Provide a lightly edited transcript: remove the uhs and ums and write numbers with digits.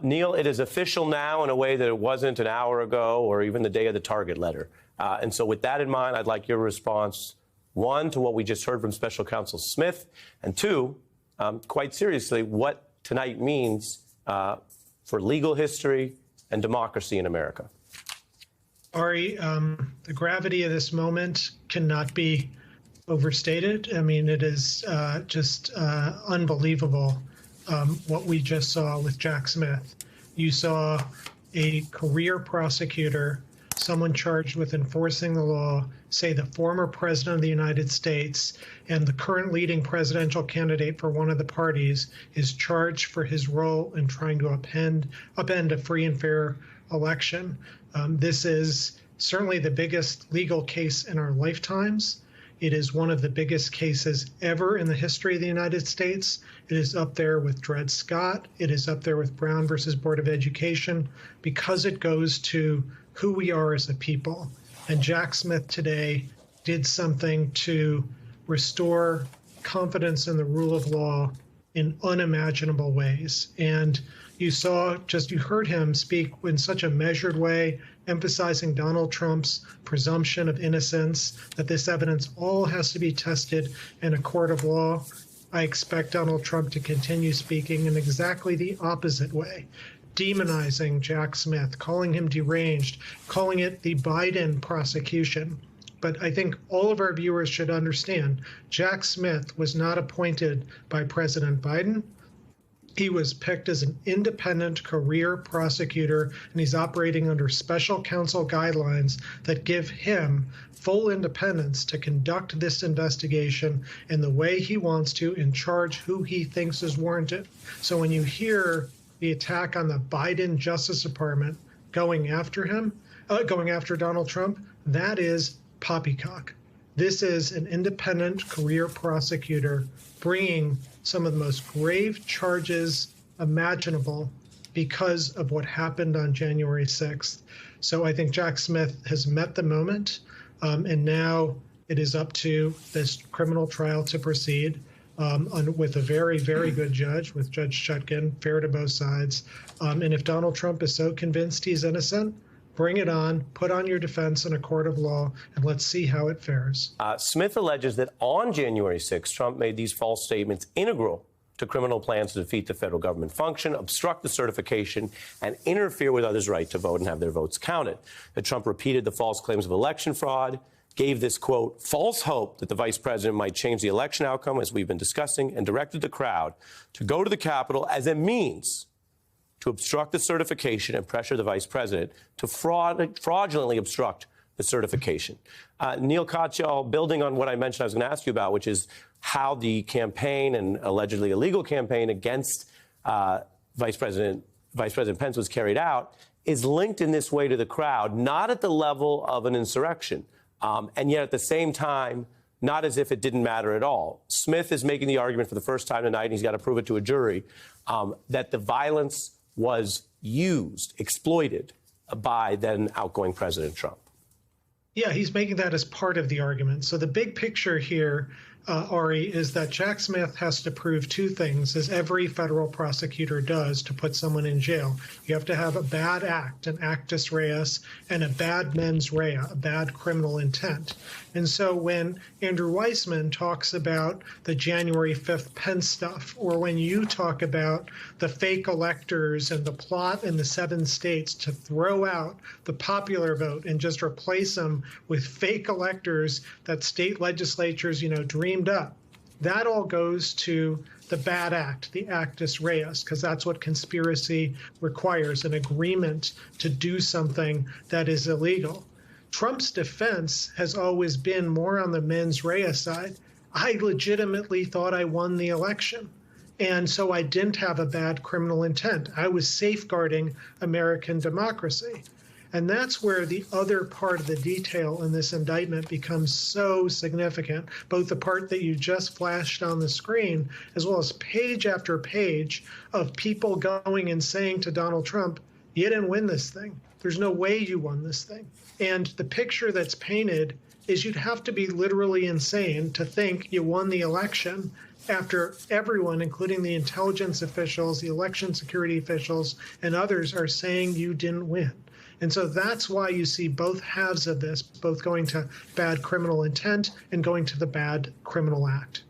Neil, it is official now in a way that it wasn't an hour ago or even the day of the Target letter. And so with that in mind, I'd like your response, one, to what we just heard from Special Counsel Smith, and two, quite seriously, what tonight means for legal history and democracy in America. Ari, the gravity of this moment cannot be overstated. I mean, it is just unbelievable what we just saw with Jack Smith. You saw a career prosecutor, someone charged with enforcing the law, say the former president of the United States and the current leading presidential candidate for one of the parties is charged for his role in trying to upend a free and fair election. This is certainly the biggest legal case in our lifetimes. It is one of the biggest cases ever in the history of the United States. It is up there with Dred Scott. It is up there with Brown versus Board of Education because it goes to who we are as a people. And Jack Smith today did something to restore confidence in the rule of law in unimaginable ways. And you heard him speak in such a measured way, emphasizing Donald Trump's presumption of innocence, that this evidence all has to be tested in a court of law. I expect Donald Trump to continue speaking in exactly the opposite way, demonizing Jack Smith, calling him deranged, calling it the Biden prosecution. But I think all of our viewers should understand Jack Smith was not appointed by President Biden. He was picked as an independent career prosecutor, and he's operating under special counsel guidelines that give him full independence to conduct this investigation in the way he wants to and charge who he thinks is warranted. So when you hear the attack on the Biden Justice Department going after Donald Trump, that is poppycock. This is an independent career prosecutor bringing some of the most grave charges imaginable because of what happened on January 6th. So I think Jack Smith has met the moment, and now it is up to this criminal trial to proceed with a very, very good judge, with Judge Chutkan, fair to both sides. And if Donald Trump is so convinced he's innocent, bring it on, put on your defense in a court of law, and let's see how it fares. Smith alleges that on January 6th, Trump made these false statements integral to criminal plans to defeat the federal government function, obstruct the certification, and interfere with others' right to vote and have their votes counted. That Trump repeated the false claims of election fraud, gave this, quote, false hope that the vice president might change the election outcome, as we've been discussing, and directed the crowd to go to the Capitol as a means to obstruct the certification and pressure the vice president to fraudulently obstruct the certification. Neil Katyal, building on what I mentioned I was going to ask you about, which is how the campaign and allegedly illegal campaign against Vice President Pence was carried out, is linked in this way to the crowd, not at the level of an insurrection, and yet at the same time, not as if it didn't matter at all. Smith is making the argument for the first time tonight, and he's got to prove it to a jury, that the violence was used, exploited by then outgoing President Trump. Yeah, he's making that as part of the argument. So the big picture here, Ari, is that Jack Smith has to prove two things, as every federal prosecutor does, to put someone in jail. You have to have a bad act, an actus reus, and a bad mens rea, a bad criminal intent. And so when Andrew Weissman talks about the January 5th Pence stuff, or when you talk about the fake electors and the plot in the 7 states to throw out the popular vote and just replace them with fake electors that state legislatures, dreamed up, that all goes to the bad act, the actus reus, because that's what conspiracy requires, an agreement to do something that is illegal. Trump's defense has always been more on the mens rea side. I legitimately thought I won the election, and so I didn't have a bad criminal intent. I was safeguarding American democracy. And that's where the other part of the detail in this indictment becomes so significant, both the part that you just flashed on the screen, as well as page after page of people going and saying to Donald Trump, you didn't win this thing. There's no way you won this thing. And the picture that's painted is you'd have to be literally insane to think you won the election after everyone, including the intelligence officials, the election security officials, and others are saying you didn't win. And so that's why you see both halves of this, both going to bad criminal intent and going to the bad criminal act.